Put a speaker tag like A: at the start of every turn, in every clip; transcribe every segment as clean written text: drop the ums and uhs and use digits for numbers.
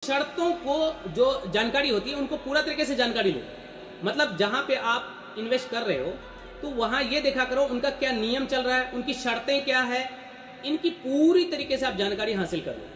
A: शर्तों को जो जानकारी होती है उनको पूरा तरीके से जानकारी लो। मतलब जहां पे आप इन्वेस्ट कर रहे हो तो वहां ये देखा करो उनका क्या नियम चल रहा है, उनकी शर्तें क्या है, इनकी पूरी तरीके से आप जानकारी हासिल कर लो।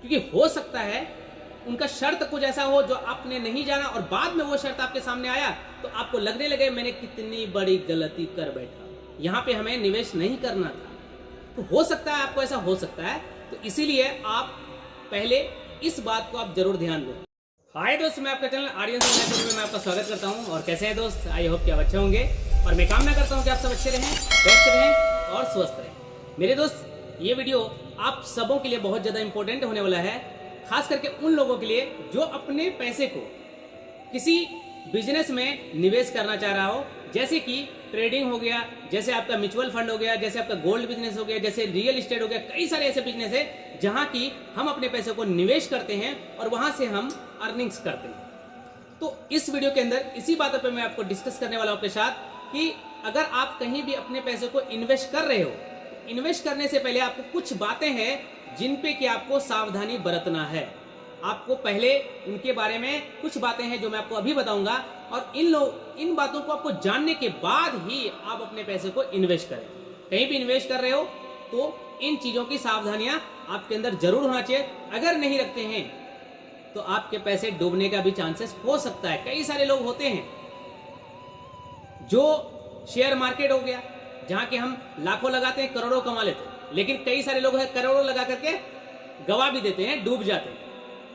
A: क्योंकि हो सकता है उनका शर्त कुछ ऐसा हो जो आपने नहीं जाना और बाद में वो शर्त आपके सामने आया तो आपको लगने लगे मैंने कितनी बड़ी गलती कर बैठा, यहाँ पे हमें निवेश नहीं करना था। तो हो सकता है आपको ऐसा हो सकता है, तो इसीलिए आप पहले इस बात को आप जरूर ध्यान दो। हाय दोस्त, मैं आपका चैनल आर्यन में मैं आपका स्वागत करता हूं। और कैसे हैं दोस्त? आई होप कि आप अच्छे होंगे और मैं कामना करता हूं कि आप सब अच्छे रहें, व्यस्त रहें और स्वस्थ रहें। मेरे दोस्त, ये वीडियो आप सबों के लिए बहुत ज़्यादा इंपॉर्टेंट होने वाला है, खास करके उन लोगों के लिए जो अपने पैसे को किसी बिजनेस में निवेश करना चाह रहा हो, जैसे कि ट्रेडिंग हो गया, जैसे आपका म्यूचुअल फंड हो गया, जैसे आपका गोल्ड बिजनेस हो गया, जैसे रियल एस्टेट हो गया। कई सारे ऐसे बिजनेस है जहां की हम अपने पैसे को निवेश करते हैं और वहां से हम अर्निंग्स करते हैं। तो इस वीडियो के अंदर इसी बातों पे मैं आपको डिस्कस करने वाला हूं आपके साथ कि अगर आप कहीं भी अपने पैसे को इन्वेस्ट कर रहे हो, इन्वेस्ट करने से पहले आपको कुछ बातें हैं जिन पे कि आपको सावधानी बरतना है। आपको पहले उनके बारे में कुछ बातें हैं जो मैं आपको अभी बताऊंगा और इन बातों को आपको जानने के बाद ही आप अपने पैसे को इन्वेस्ट करें। कहीं भी इन्वेस्ट कर रहे हो तो इन चीजों की सावधानियां आपके अंदर जरूर होना चाहिए। अगर नहीं रखते हैं तो आपके पैसे डूबने का भी चांसेस हो सकता है। कई सारे लोग होते हैं जो शेयर मार्केट हो गया जहां के हम लाखों लगाते हैं, करोड़ों कमा लेते हैं, लेकिन कई सारे लोग हैं करोड़ों लगा करके गवा भी देते हैं, डूब जाते हैं।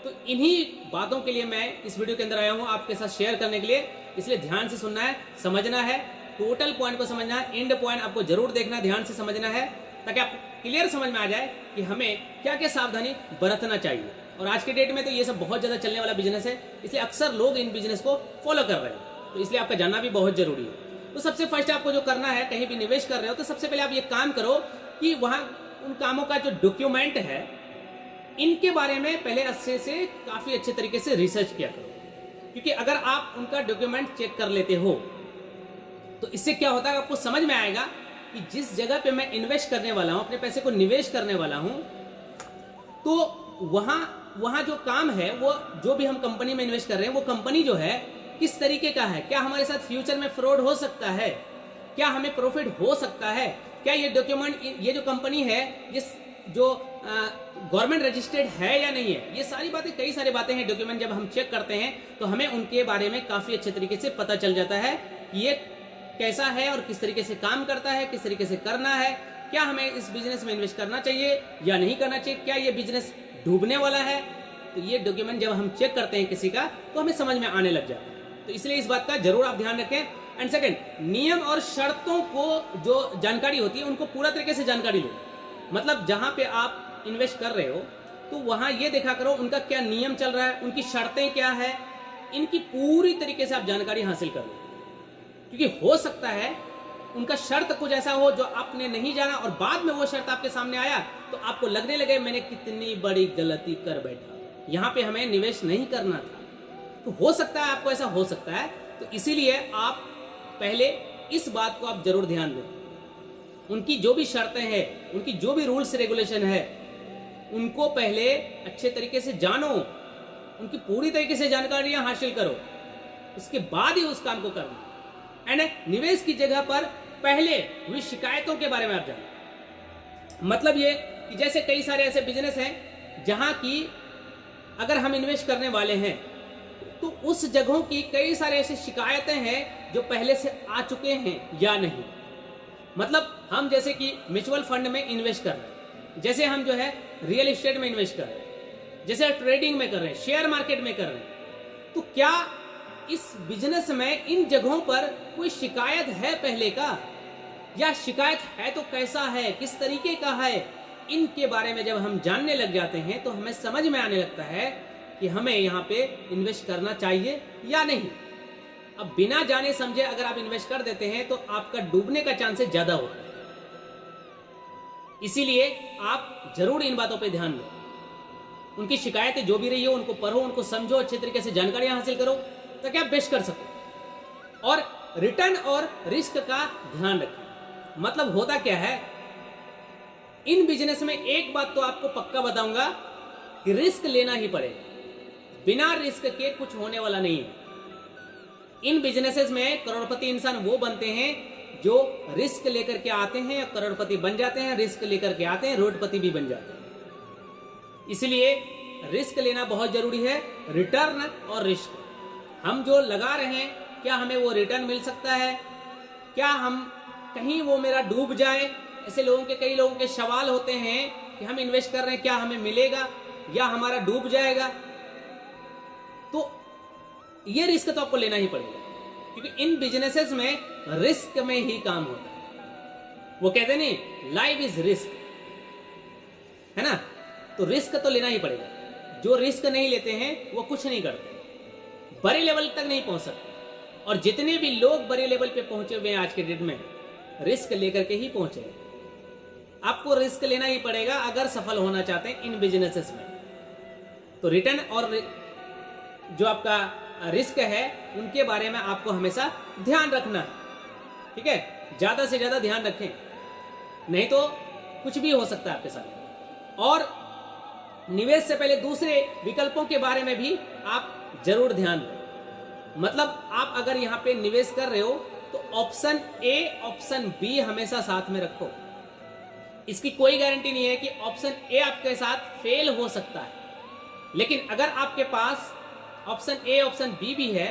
A: तो इन्हीं बातों के लिए मैं इस वीडियो के अंदर आया हूं आपके साथ शेयर करने के लिए। इसलिए ध्यान से सुनना है, समझना है, टोटल पॉइंट को समझना है, एंड पॉइंट आपको जरूर देखना, ध्यान से समझना है, ताकि आपको क्लियर समझ में आ जाए कि हमें क्या क्या सावधानी बरतना चाहिए। और आज के डेट में तो ये सब बहुत ज्यादा चलने वाला बिजनेस है, इसलिए अक्सर लोग इन बिजनेस को फॉलो कर रहे हैं, तो इसलिए आपका जानना भी बहुत जरूरी है। तो सबसे फर्स्ट आपको जो करना है, कहीं भी निवेश कर रहे हो तो सबसे पहले आप ये काम करो कि वहां उन कामों का जो डॉक्यूमेंट है इनके बारे में पहले अच्छे से काफी अच्छे तरीके से रिसर्च किया करो। क्योंकि अगर आप उनका डॉक्यूमेंट चेक कर लेते हो तो इससे क्या होता है, आपको समझ में आएगा कि जिस जगह पे मैं इन्वेस्ट करने वाला हूं, अपने पैसे को निवेश करने वाला हूं, तो वहां जो काम है, वो जो भी हम कंपनी में इन्वेस्ट कर रहे हैं, वो कंपनी जो है किस तरीके का है, क्या हमारे साथ फ्यूचर में फ्रॉड हो सकता है, क्या हमें प्रॉफिट हो सकता है, क्या ये डॉक्यूमेंट, ये जो कंपनी है जो गवर्नमेंट रजिस्टर्ड है या नहीं है। ये सारी बातें, कई सारी बातें हैं, डॉक्यूमेंट जब हम चेक करते हैं तो हमें उनके बारे में काफी अच्छे तरीके से पता चल जाता है कि ये कैसा है और किस तरीके से काम करता है, किस तरीके से करना है, क्या हमें इस बिजनेस में इन्वेस्ट करना चाहिए या नहीं करना चाहिए, क्या ये बिजनेस डूबने वाला है। तो ये डॉक्यूमेंट जब हम चेक करते हैं किसी का तो हमें समझ में आने लग जाता है। तो इसलिए इस बात का जरूर आप ध्यान रखें। एंड सेकेंड, नियम और शर्तों को जो जानकारी होती है उनको पूरा तरीके से जानकारी लो। मतलब जहां पे आप इन्वेस्ट कर रहे हो तो वहां ये देखा करो उनका क्या नियम चल रहा है, उनकी शर्तें क्या है, इनकी पूरी तरीके से आप जानकारी हासिल कर लो। क्योंकि हो सकता है उनका शर्त कुछ ऐसा हो जो आपने नहीं जाना और बाद में वो शर्त आपके सामने आया तो आपको लगने लगे मैंने कितनी बड़ी गलती कर बैठा, यहाँ पे हमें निवेश नहीं करना था। तो हो सकता है आपको ऐसा हो सकता है, तो इसीलिए आप पहले इस बात को आप जरूर ध्यान दो। उनकी जो भी शर्तें हैं, उनकी जो भी रूल्स रेगुलेशन है, उनको पहले अच्छे तरीके से जानो, उनकी पूरी तरीके से जानकारियां हासिल करो, उसके बाद ही उस काम को करना। एंड निवेश की जगह पर पहले हुई शिकायतों के बारे में आप जानो। मतलब ये कि जैसे कई सारे ऐसे बिजनेस हैं जहां की अगर हम इन्वेस्ट करने वाले हैं तो उस जगहों की कई सारे ऐसी शिकायतें हैं जो पहले से आ चुके हैं या नहीं। मतलब हम जैसे कि म्यूचुअल फंड में इन्वेस्ट कर रहे हैं, जैसे हम जो है रियल एस्टेट में इन्वेस्ट कर रहे हैं, जैसे ट्रेडिंग में कर रहे हैं, शेयर मार्केट में कर रहे हैं, तो क्या इस बिजनेस में इन जगहों पर कोई शिकायत है पहले का, या शिकायत है तो कैसा है, किस तरीके का है, इनके बारे में जब हम जानने लग जाते हैं तो हमें समझ में आने लगता है कि हमें यहाँ पे इन्वेस्ट करना चाहिए या नहीं। अब बिना जाने समझे अगर आप इन्वेस्ट कर देते हैं तो आपका डूबने का चांसेस ज्यादा होता है। इसीलिए आप जरूर इन बातों पे ध्यान दें। उनकी शिकायतें जो भी रही हो उनको पढ़ो, उनको समझो, अच्छे तरीके से जानकारियां हासिल करो ताकि आप बेस्ट कर सको। और रिटर्न और रिस्क का ध्यान रखें। मतलब होता क्या है, इन बिजनेस में एक बात तो आपको पक्का बताऊंगा कि रिस्क लेना ही पड़ेगा। बिना रिस्क के कुछ होने वाला नहीं है। इन बिजनेसेस में करोड़पति इंसान वो बनते हैं जो रिस्क लेकर के आते हैं या करोड़पति बन जाते हैं, रिस्क लेकर के आते हैं रोडपति भी बन जाते हैं। इसलिए रिस्क लेना बहुत जरूरी है, रिटर्न और रिस्क। हम जो लगा रहे हैं क्या हमें वो रिटर्न मिल सकता है, क्या हम कहीं वो मेरा डूब जाए, ऐसे लोगों के कई लोगों के सवाल होते हैं कि हम इन्वेस्ट कर रहे हैं क्या हमें मिलेगा या हमारा डूब जाएगा। तो ये रिस्क तो आपको लेना ही पड़ेगा, क्योंकि इन बिजनेसेस में रिस्क में ही काम होता है। वो कहते नहीं लाइफ इज रिस्क, है ना। तो रिस्क तो लेना ही पड़ेगा। जो रिस्क नहीं लेते हैं वो कुछ नहीं करते, बड़े लेवल तक नहीं पहुंच सकते। और जितने भी लोग बड़े लेवल पे पहुंचे हुए हैं आज के डेट में, रिस्क लेकर के ही पहुंचे हैं। आपको रिस्क लेना ही पड़ेगा अगर सफल होना चाहते हैं इन बिजनेसेस में। तो रिटर्न और जो आपका रिस्क है उनके बारे में आपको हमेशा ध्यान रखना है, ठीक है। ज्यादा से ज्यादा ध्यान रखें, नहीं तो कुछ भी हो सकता है आपके साथ। और निवेश से पहले दूसरे विकल्पों के बारे में भी आप जरूर ध्यान दें। मतलब आप अगर यहाँ पे निवेश कर रहे हो तो ऑप्शन ए ऑप्शन बी हमेशा साथ में रखो। इसकी कोई गारंटी नहीं है कि ऑप्शन ए आपके साथ फेल हो सकता है, लेकिन अगर आपके पास ऑप्शन ए ऑप्शन बी भी है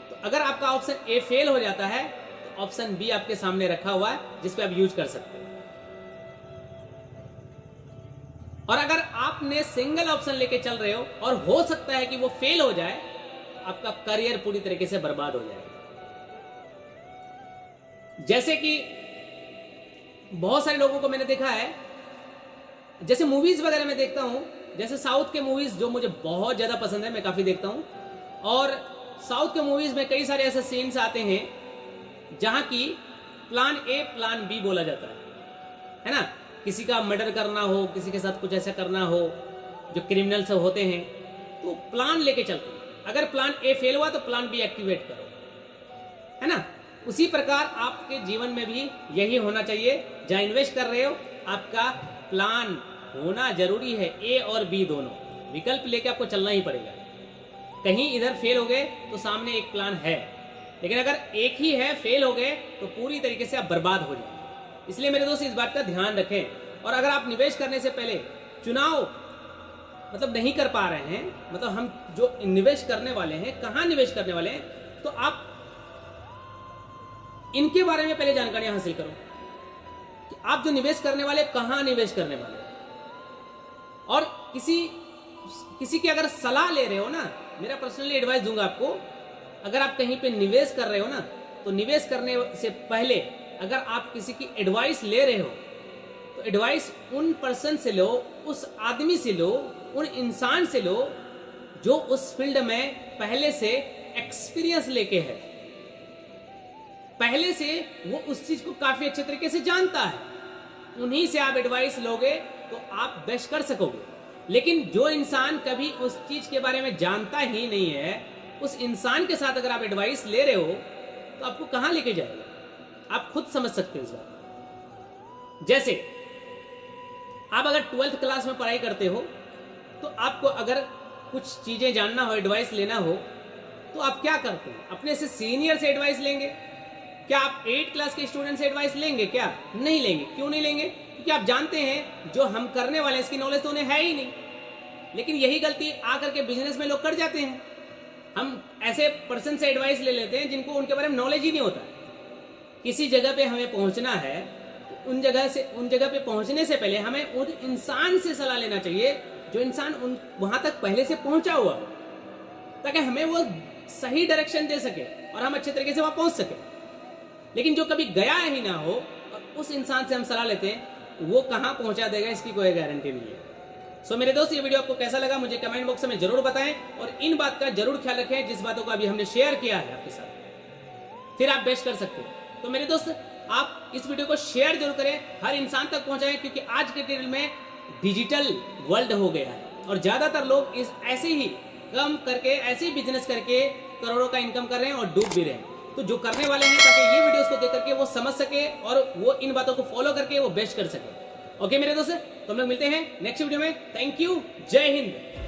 A: तो अगर आपका ऑप्शन ए फेल हो जाता है तो ऑप्शन बी आपके सामने रखा हुआ है जिस पे आप यूज कर सकते हैं। और अगर आपने सिंगल ऑप्शन लेके चल रहे हो और हो सकता है कि वो फेल हो जाए तो आपका करियर पूरी तरीके से बर्बाद हो जाएगा। जैसे कि बहुत सारे लोगों को मैंने देखा है, जैसे मूवीज वगैरह में देखता हूं, जैसे साउथ के मूवीज जो मुझे बहुत ज्यादा पसंद है, मैं काफी देखता हूं। और साउथ के मूवीज में कई सारे ऐसे सीन्स आते हैं जहां की प्लान ए प्लान बी बोला जाता है ना। किसी का मर्डर करना हो, किसी के साथ कुछ ऐसा करना हो, जो क्रिमिनल्स होते हैं तो प्लान लेके चलते हैं। अगर प्लान ए फेल हुआ तो प्लान बी एक्टिवेट करो, है ना। उसी प्रकार आपके जीवन में भी यही होना चाहिए। जहां इन्वेस्ट कर रहे हो आपका प्लान होना जरूरी है, ए और बी दोनों विकल्प लेके आपको चलना ही पड़ेगा। कहीं इधर फेल हो गए तो सामने एक प्लान है, लेकिन अगर एक ही है फेल हो गए तो पूरी तरीके से आप बर्बाद हो जाए। इसलिए मेरे दोस्त इस बात का ध्यान रखें। और अगर आप निवेश करने से पहले चुनाव मतलब नहीं कर पा रहे हैं, मतलब हम जो निवेश करने वाले हैं कहाँ निवेश करने वाले हैं, तो आप इनके बारे में पहले जानकारी हासिल करो कि आप जो निवेश करने वाले कहाँ निवेश करने वाले। और किसी की अगर सलाह ले रहे हो ना, मेरा पर्सनली एडवाइस दूंगा आपको, अगर आप कहीं पे निवेश कर रहे हो ना तो निवेश करने से पहले अगर आप किसी की एडवाइस ले रहे हो तो एडवाइस उन पर्सन से लो, उस आदमी से लो, उन इंसान से लो जो उस फील्ड में पहले से एक्सपीरियंस लेके है, पहले से वो उस चीज को काफी अच्छे तरीके से जानता है। उन्हीं से आप एडवाइस लोगे तो आप बेस्ट कर सकोगे। लेकिन जो इंसान कभी उस चीज के बारे में जानता ही नहीं है, उस इंसान के साथ अगर आप एडवाइस ले रहे हो तो आपको कहां लेके जाएगा, आप खुद समझ सकते हो इस बात। जैसे आप अगर 12th क्लास में पढ़ाई करते हो तो आपको अगर कुछ चीजें जानना हो, एडवाइस लेना हो, तो आप क्या करते हैं, अपने से सीनियर से एडवाइस लेंगे। क्या आप 8th क्लास के स्टूडेंट से एडवाइस लेंगे? क्या नहीं लेंगे। क्यों नहीं लेंगे? क्योंकि आप जानते हैं जो हम करने वाले हैं इसकी नॉलेज तो उन्हें है ही नहीं। लेकिन यही गलती आकर के बिजनेस में लोग कर जाते हैं। हम ऐसे पर्सन से एडवाइस ले लेते हैं जिनको उनके बारे में नॉलेज ही नहीं होता। किसी जगह पे हमें पहुंचना है, उन जगह पे पहुंचने से पहले हमें उन इंसान से सलाह लेना चाहिए जो इंसान वहां तक पहले से पहुंचा हुआ, ताकि हमें वो सही डायरेक्शन दे सके और हम अच्छे तरीके से वहां पहुंच सके। लेकिन जो कभी गया ही ना हो और उस इंसान से हम सलाह लेते हैं, वो कहां पहुंचा देगा इसकी कोई गारंटी नहीं है। सो मेरे दोस्त, ये वीडियो आपको कैसा लगा मुझे कमेंट बॉक्स में जरूर बताएं और इन बात का जरूर ख्याल रखें जिस बातों को अभी हमने शेयर किया है आपके साथ, फिर आप बेस्ट कर सकते हो। तो मेरे दोस्त, आप इस वीडियो को शेयर जरूर करें, हर इंसान तक पहुंचाएं, क्योंकि आज के डेट में डिजिटल वर्ल्ड हो गया है और ज्यादातर लोग इस ऐसे ही कम करके, ऐसे ही बिजनेस करके करोड़ों का इनकम कर रहे हैं और डूब भी रहे हैं। तो जो करने वाले हैं, ताकि ये वीडियोस को देख करके वो समझ सके और वो इन बातों को फॉलो करके वो बेस्ट कर सके। ओके मेरे दोस्त, तो हम लोग मिलते हैं नेक्स्ट वीडियो में। थैंक यू, जय हिंद।